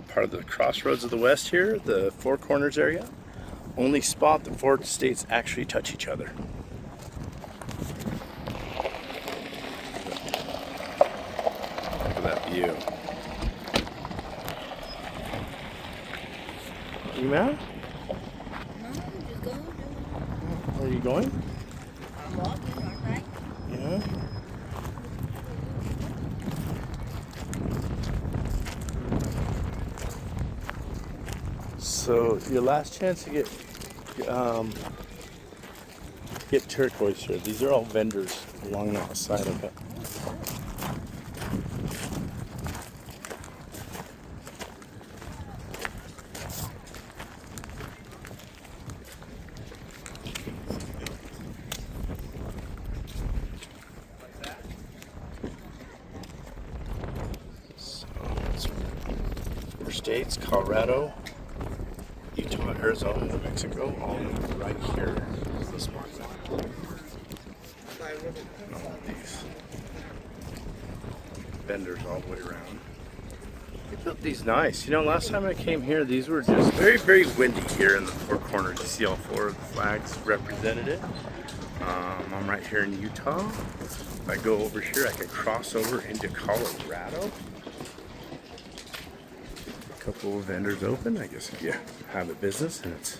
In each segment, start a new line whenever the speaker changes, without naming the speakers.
part of the crossroads of the West here, the Four Corners area. Only spot the four states actually touch each other. Look at that view. You mad?
No, just go.
Where are you going?
I'm walking, aren't I?
Yeah. So your last chance to get turquoise here. These are all vendors along the side of it. So it's 4 states: Colorado, Utah, Arizona, New Mexico, all right here is this market. And all of these vendors all the way around. They built these nice. You know, last time I came here, these were just very, very windy here in the Four Corners. You see all 4 of the flags represented it. I'm right here in Utah. If I go over here, I could cross over into Colorado. A couple of vendors open. I guess if you have a business and it's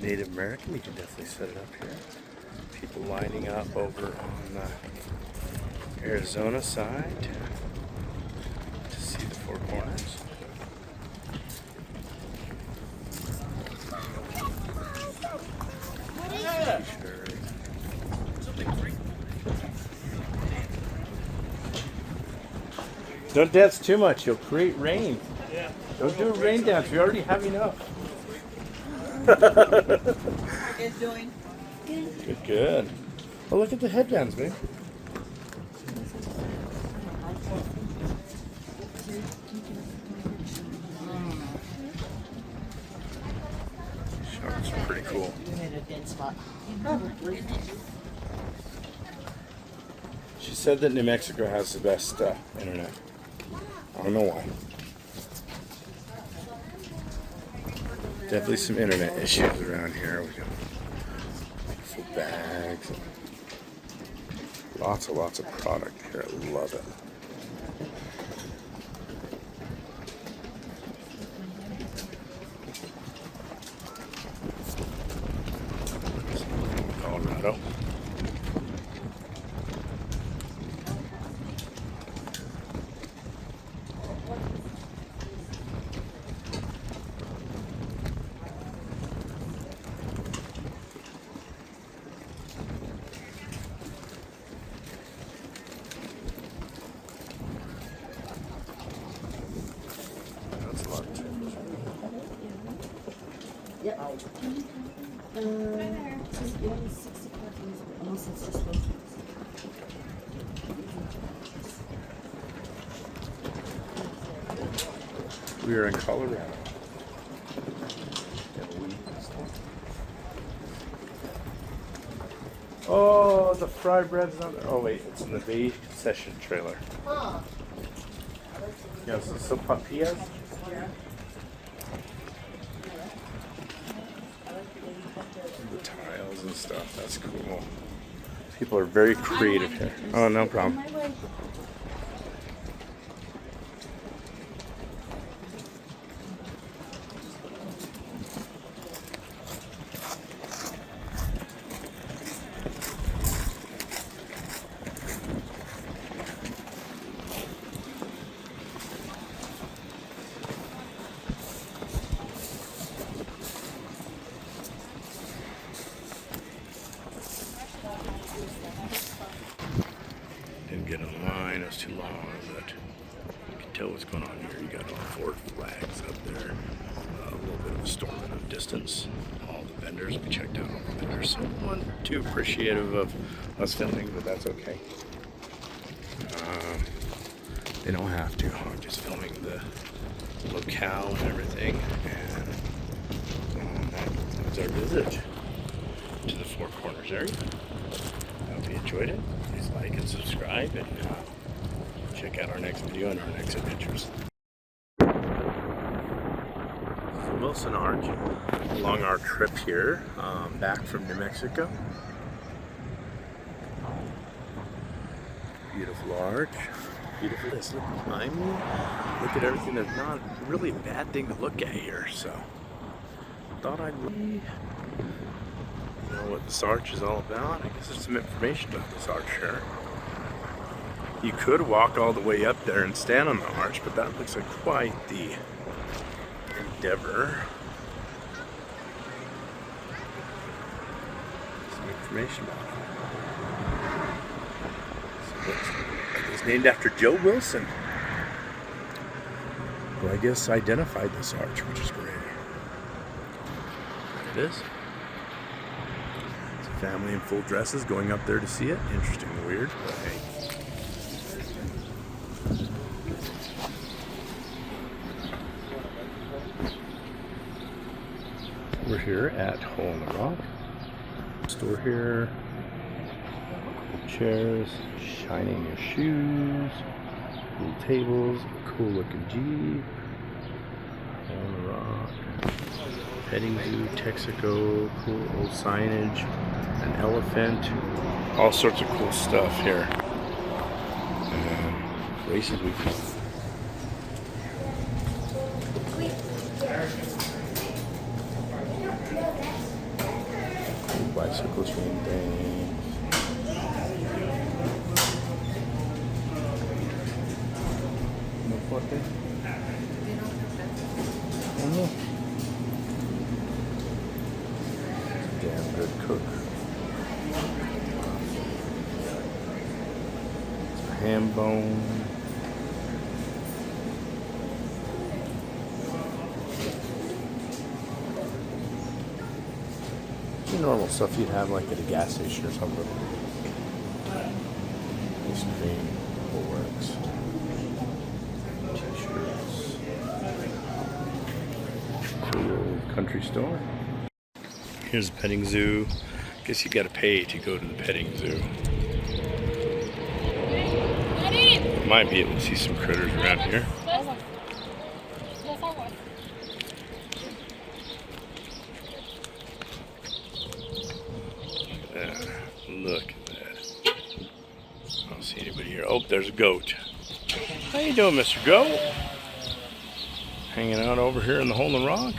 Native American, you can definitely set it up here. People lining up over on the Arizona side to see the Four Corners. Sure. Don't dance too much, you'll create rain.
Yeah.
Don't do a rain dance, we already have enough.
How are you guys doing?
Good, good. Oh, look at the headbands, babe. Shots are pretty cool. She said that New Mexico has the best internet. I don't know why. Definitely some internet issues around here. We got beautiful bags. And lots of product here. I love it. Colorado. That's a lot of timbers.
Yep. Unless it's just those.
We are in Colorado. Oh, the fry bread's not there. Oh wait, it's in the Bay Session trailer. Yeah, so sopapillas. The tiles and stuff, that's cool. People are very creative here. Oh, no problem. Didn't get online, it was too long, but you can tell what's going on here. You got all 4 flags up there, a little bit of a storm in the distance. All the vendors, we checked out all the vendors. So one too appreciative of us filming, but that's okay. They don't have to. I'm just filming the locale and everything, and that was our visit to the Four Corners area. I hope you enjoyed it. Please like and subscribe, and check out our next video and our next adventures. Wilson Arch along our trip here back from New Mexico. Beautiful arch. Beautiful. Look behind me. Look at everything. There's not really a bad thing to look at here. So thought I'd know what this arch is all about. I guess there's some information about this arch here. You could walk all the way up there and stand on the arch, but that looks like quite the endeavor. Some information about it. So it was named after Joe Wilson, who I guess identified this arch, which is great. There it is. It's a family in full dresses going up there to see it. Interesting and weird, but hey. We're here at Hole in the Rock. Store here. Cool chairs, shining your shoes, cool tables, cool looking Jeep. Hole in the Rock. Petting zoo, Texaco, cool old signage, an elephant, all sorts of cool stuff here. And races we can. Bicycle chain thing. No forte? No. Damn good cook. It's a ham bone. Normal stuff you'd have like at a gas station or something. Ice cream, Bulwarks, t-shirts, cool country store. Here's a petting zoo. Guess you gotta pay to go to the petting zoo. Might be able to see some critters around here. Look at that. I don't see anybody here. Oh, there's a goat. How you doing, Mr. Goat? Hanging out over here in the hole in the rock?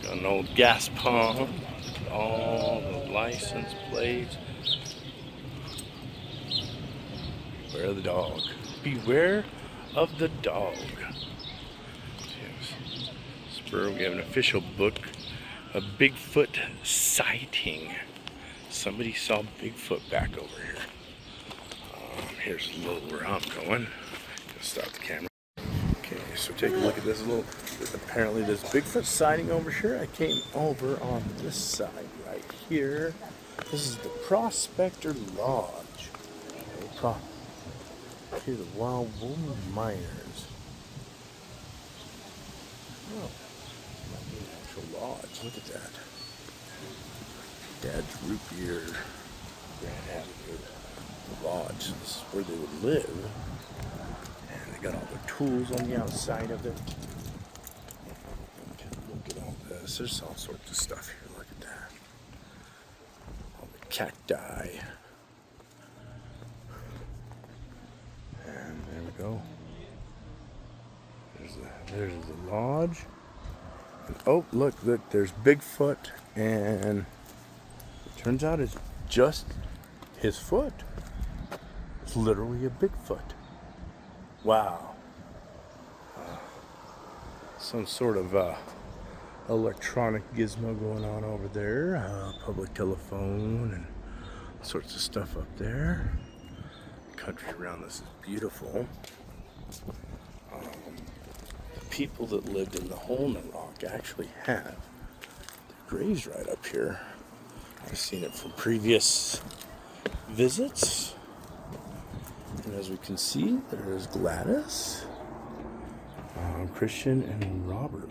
Got an old gas pump. All the license plates. Beware of the dog. Beware of the dog. We have an official book, a Bigfoot sighting. Somebody saw Bigfoot back over here. Here's a little where I'm going. Just stop the camera. Okay, so take a look at this little. Apparently, there's Bigfoot sighting over here. I came over on this side right here. This is the Prospector Lodge. Here's the Wild Woman Miners. Oh. Lodge. Look at that. Dad's root beer. Grand Avenue Lodge. This is where they would live. And they got all their tools on the outside of it. Look at all this. There's all sorts of stuff here. Look at that. All the cacti. And there we go. There's the lodge. Oh, look, there's Bigfoot, and it turns out it's just his foot. It's literally a Bigfoot. Wow. Some sort of electronic gizmo going on over there. Public telephone and all sorts of stuff up there. The country around this is beautiful. People that lived in the hole in the rock actually have their graves right up here. I've seen it from previous visits. And as we can see, there's Gladys, Christian, and Robert.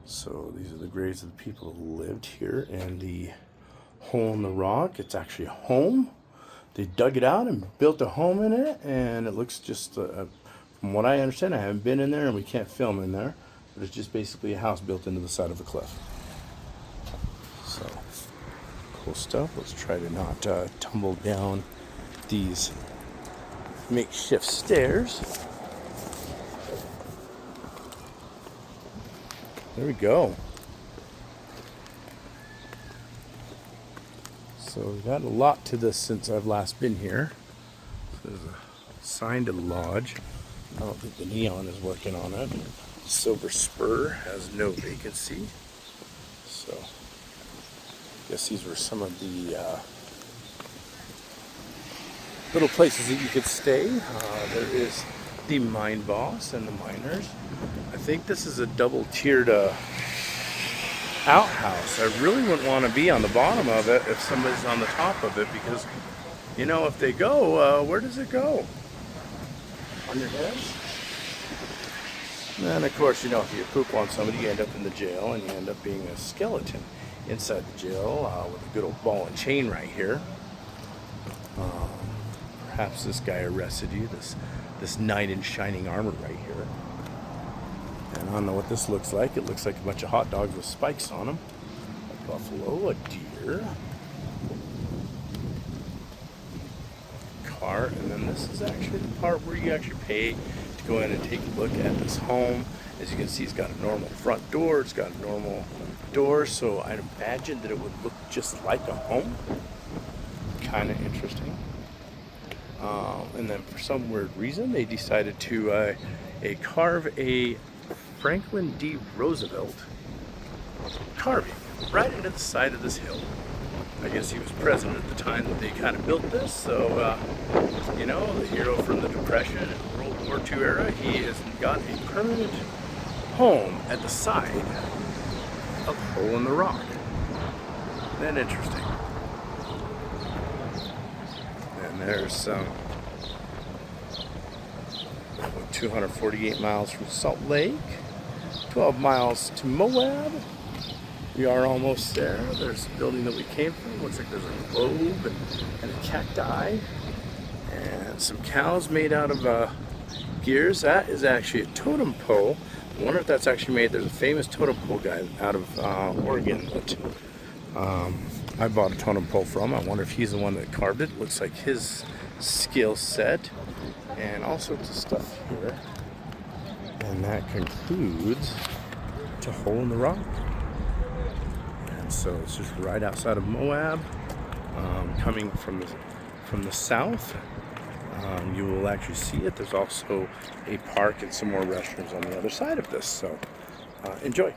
So these are the graves of the people who lived here in the hole in the rock. It's actually a home they dug it out and built a home in it, and it looks just, from what I understand, I haven't been in there and we can't film in there, but it's just basically a house built into the side of a cliff. So, cool stuff. Let's try to not tumble down these makeshift stairs. There we go. So we've got a lot to this since I've last been here. So there's a sign to the lodge. I don't think the neon is working on it. Silver Spur has no vacancy. So I guess these were some of the little places that you could stay. There is the mine boss and the miners. I think this is a double-tiered outhouse. I really wouldn't want to be on the bottom of it if somebody's on the top of it, because, you know, if they go, where does it go? On your head? And of course, you know, if you poop on somebody, you end up in the jail, and you end up being a skeleton inside the jail with a good old ball and chain right here. Perhaps this guy arrested you, this knight in shining armor right here. And I don't know what this looks like. It looks like a bunch of hot dogs with spikes on them. A buffalo, a deer, car, and then this is actually the part where you actually pay to go in and take a look at this home. As you can see, it's got a normal front door. It's got a normal door, so I'd imagine that it would look just like a home. Kind of interesting. And then for some weird reason, they decided to carve a Franklin D. Roosevelt carving right into the side of this hill. I guess he was president at the time that they kind of built this, so you know, the hero from the Depression and World War II era, he has got a permanent home at the side of a hole in the rock. Isn't that interesting? And there's 248 miles from Salt Lake, 12 miles to Moab. We are almost there. There's a building that we came from. Looks like there's a globe and a cacti and some cows made out of gears. That is actually a totem pole. I wonder if that's actually made. There's a famous totem pole guy out of Oregon that I bought a totem pole from. I wonder if he's the one that carved it. Looks like his skill set. And all sorts of stuff here. And that concludes to Hole in the Rock. And so it's just right outside of Moab, coming from the south. You will actually see it. There's also a park and some more restrooms on the other side of this. So enjoy.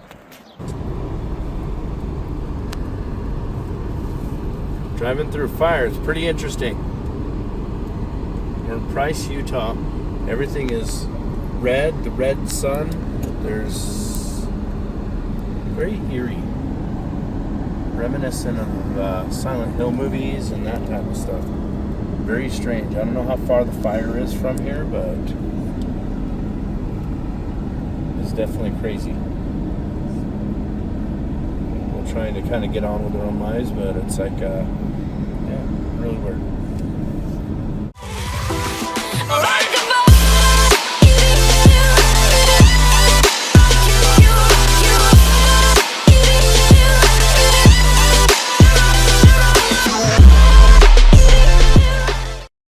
Driving through fire, it's pretty interesting. We're in Price, Utah. Everything is red, the red sun. There's very eerie, reminiscent of Silent Hill movies and that type of stuff. Very strange. I don't know how far the fire is from here, but it's definitely crazy. We're trying to kind of get on with our own lives, but it's like, yeah, really weird.